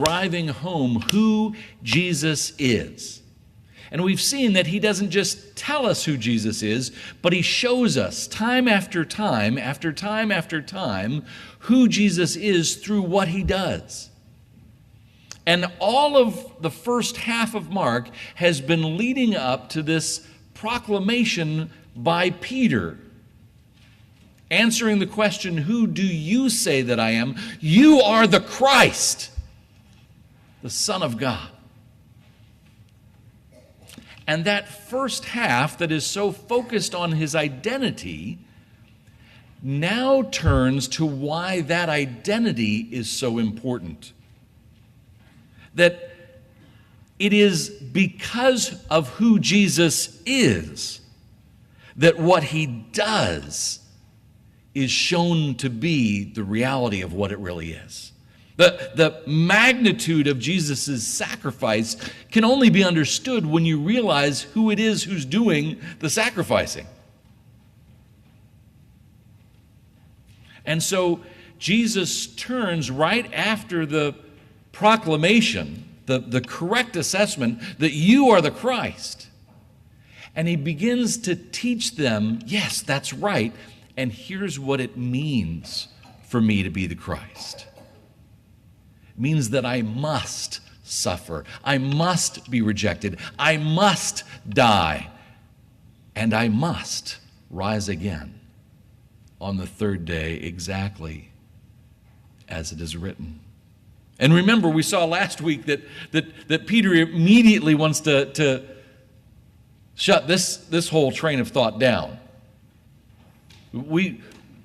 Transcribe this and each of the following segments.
driving home who Jesus is. And we've seen that he doesn't just tell us who Jesus is, but he shows us time after time, after time after time, who Jesus is through what he does. And all of the first half of Mark has been leading up to this proclamation by Peter, answering the question, who do you say that I am? You are the Christ, the Son of God. And that first half that is so focused on his identity now turns to why that identity is so important. That it is because of who Jesus is that what he does is shown to be the reality of what it really is. The magnitude of Jesus' sacrifice can only be understood when you realize who it is who's doing the sacrificing. And so Jesus turns right after the proclamation, the correct assessment that you are the Christ. And he begins to teach them, yes, that's right, and here's what it means for me to be the Christ. It means that I must suffer. I must be rejected. I must die. And I must rise again on the third day, exactly as it is written. And remember, we saw last week that Peter immediately wants to shut this whole train of thought down. We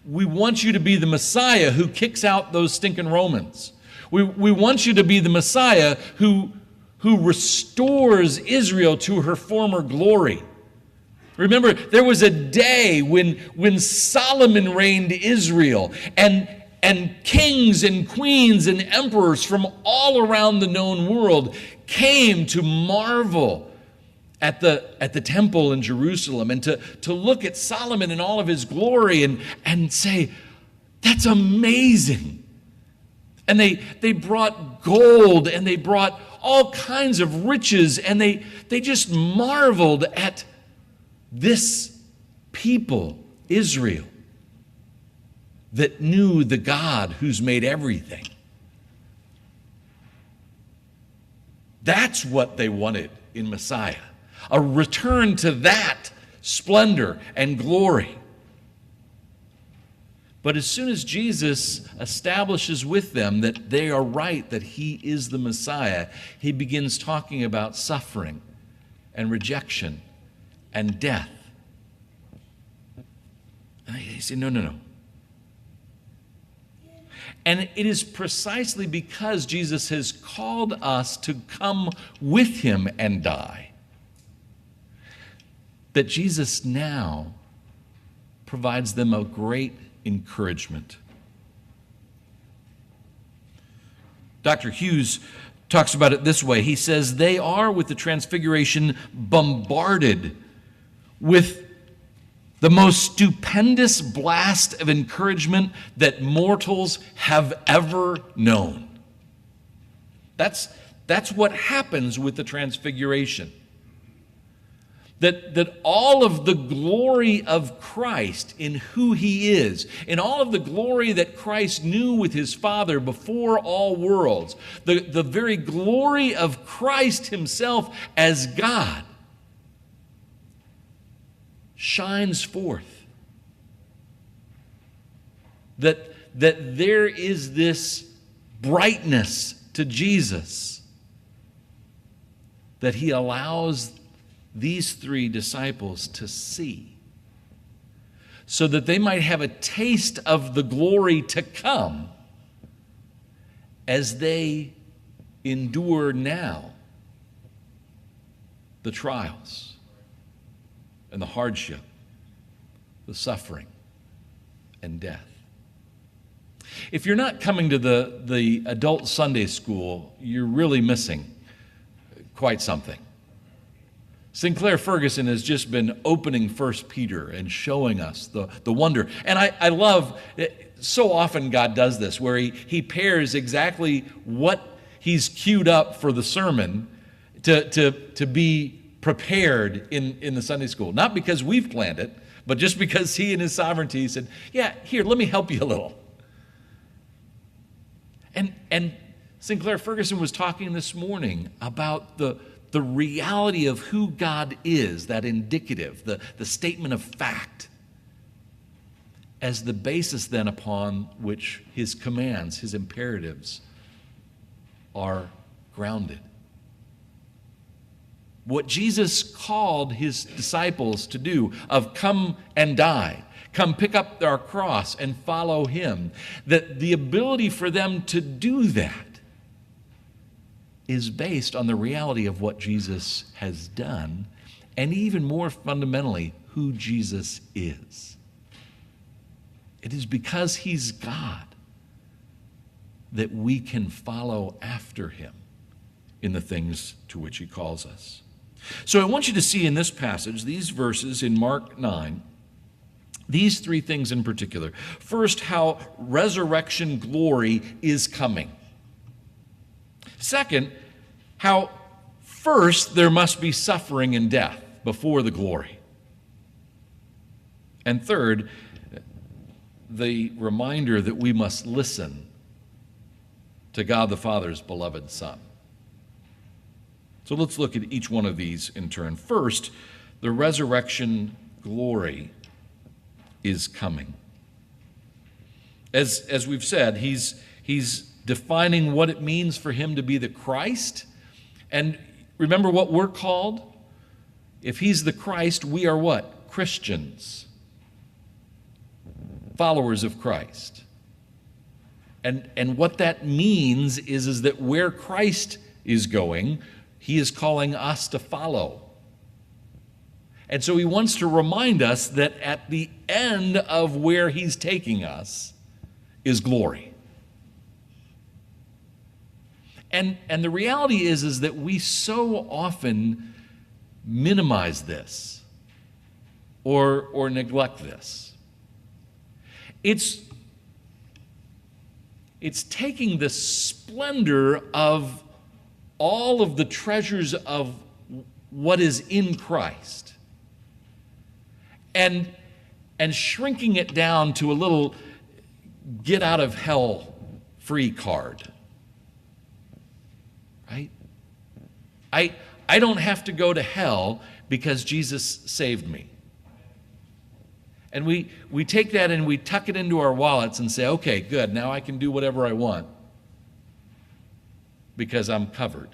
want you to be the Messiah who kicks out those stinking Romans. We want you to be the Messiah who restores Israel to her former glory. Remember, there was a day when Solomon reigned Israel, and kings and queens and emperors from all around the known world came to marvel at the temple in Jerusalem and to look at Solomon in all of his glory and say, that's amazing. And they brought gold and they brought all kinds of riches, and they just marveled at this people, Israel, that knew the God who's made everything. That's what they wanted in Messiah. A return to that splendor and glory. But as soon as Jesus establishes with them that they are right, that he is the Messiah, he begins talking about suffering and rejection and death. And they say, no. And it is precisely because Jesus has called us to come with him and die that Jesus now provides them a great encouragement. Dr. Hughes talks about it this way. He says, they are, with the transfiguration, bombarded with the most stupendous blast of encouragement that mortals have ever known. That's what happens with the transfiguration. That all of the glory of Christ in who he is, in all of the glory that Christ knew with his Father before all worlds, the very glory of Christ himself as God shines forth. That there is this brightness to Jesus that he allows these three disciples to see, so that they might have a taste of the glory to come as they endure now the trials and the hardship, the suffering and death. If you're not coming to the adult Sunday school, you're really missing quite something. Sinclair Ferguson has just been opening 1 Peter and showing us the wonder. And I love, so often God does this, where he pairs exactly what he's queued up for the sermon to be prepared in the Sunday school. Not because we've planned it, but just because he in his sovereignty said, yeah, here, let me help you a little. And Sinclair Ferguson was talking this morning about the reality of who God is, that indicative, the statement of fact, as the basis then upon which his commands, his imperatives are grounded. What Jesus called his disciples to do, of come and die, come pick up our cross and follow him, that the ability for them to do that is based on the reality of what Jesus has done, and even more fundamentally, who Jesus is. It is because he's God that we can follow after him in the things to which he calls us. So I want you to see in this passage, these verses in Mark 9, these three things in particular. First, how resurrection glory is coming. Second, how first there must be suffering and death before the glory. And third, the reminder that we must listen to God the Father's beloved Son. So let's look at each one of these in turn. First, the resurrection glory is coming. As we've said, he's defining what it means for him to be the Christ. And remember what we're called? If he's the Christ, we are what? Christians. Followers of Christ. And what that means is that where Christ is going, he is calling us to follow. And so he wants to remind us that at the end of where he's taking us is glory. And the reality is that we so often minimize this or neglect this. It's taking the splendor of all of the treasures of what is in Christ and shrinking it down to a little get out of hell free card. Right? I don't have to go to hell because Jesus saved me. And we take that and we tuck it into our wallets and say, okay, good, now I can do whatever I want because I'm covered.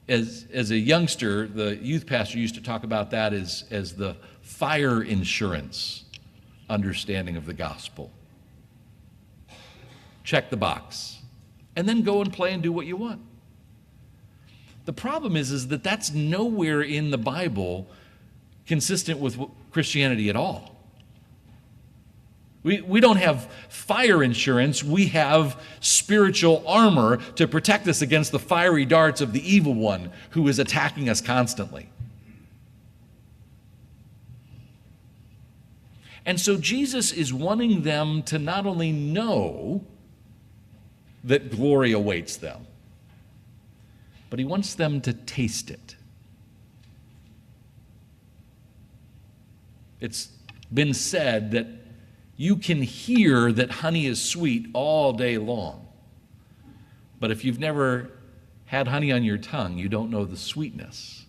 As a youngster, the youth pastor used to talk about that as the fire insurance understanding of the gospel. Check the box. And then go and play and do what you want. The problem is that that's nowhere in the Bible consistent with Christianity at all. We don't have fire insurance. We have spiritual armor to protect us against the fiery darts of the evil one who is attacking us constantly. And so Jesus is wanting them to not only know that glory awaits them, but he wants them to taste it. It's been said that you can hear that honey is sweet all day long, but if you've never had honey on your tongue, you don't know the sweetness.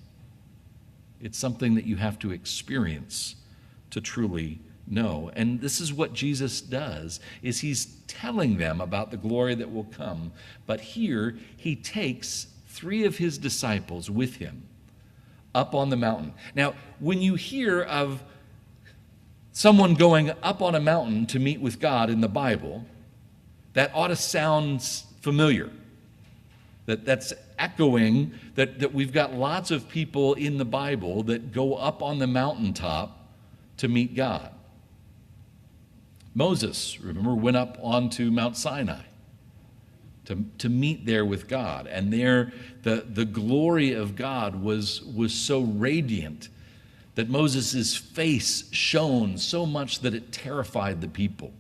It's something that you have to experience to truly know. And this is what Jesus does, is he's telling them about the glory that will come. But here he takes 3 of his disciples with him up on the mountain. Now, when you hear of someone going up on a mountain to meet with God in the Bible, that ought to sound familiar. That's echoing that we've got lots of people in the Bible that go up on the mountaintop to meet God. Moses, remember, went up onto Mount Sinai to meet there with God. And there the glory of God was so radiant that Moses' face shone so much that it terrified the people.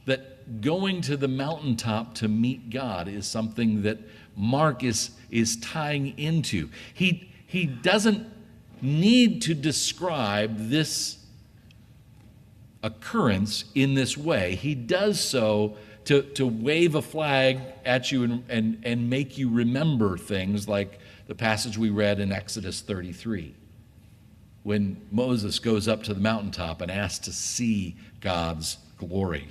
That that going to the mountaintop to meet God is something that Mark is tying into. He doesn't need to describe this occurrence in this way. He does so to wave a flag at you and make you remember things like the passage we read in Exodus 33, when Moses goes up to the mountaintop and asks to see God's glory.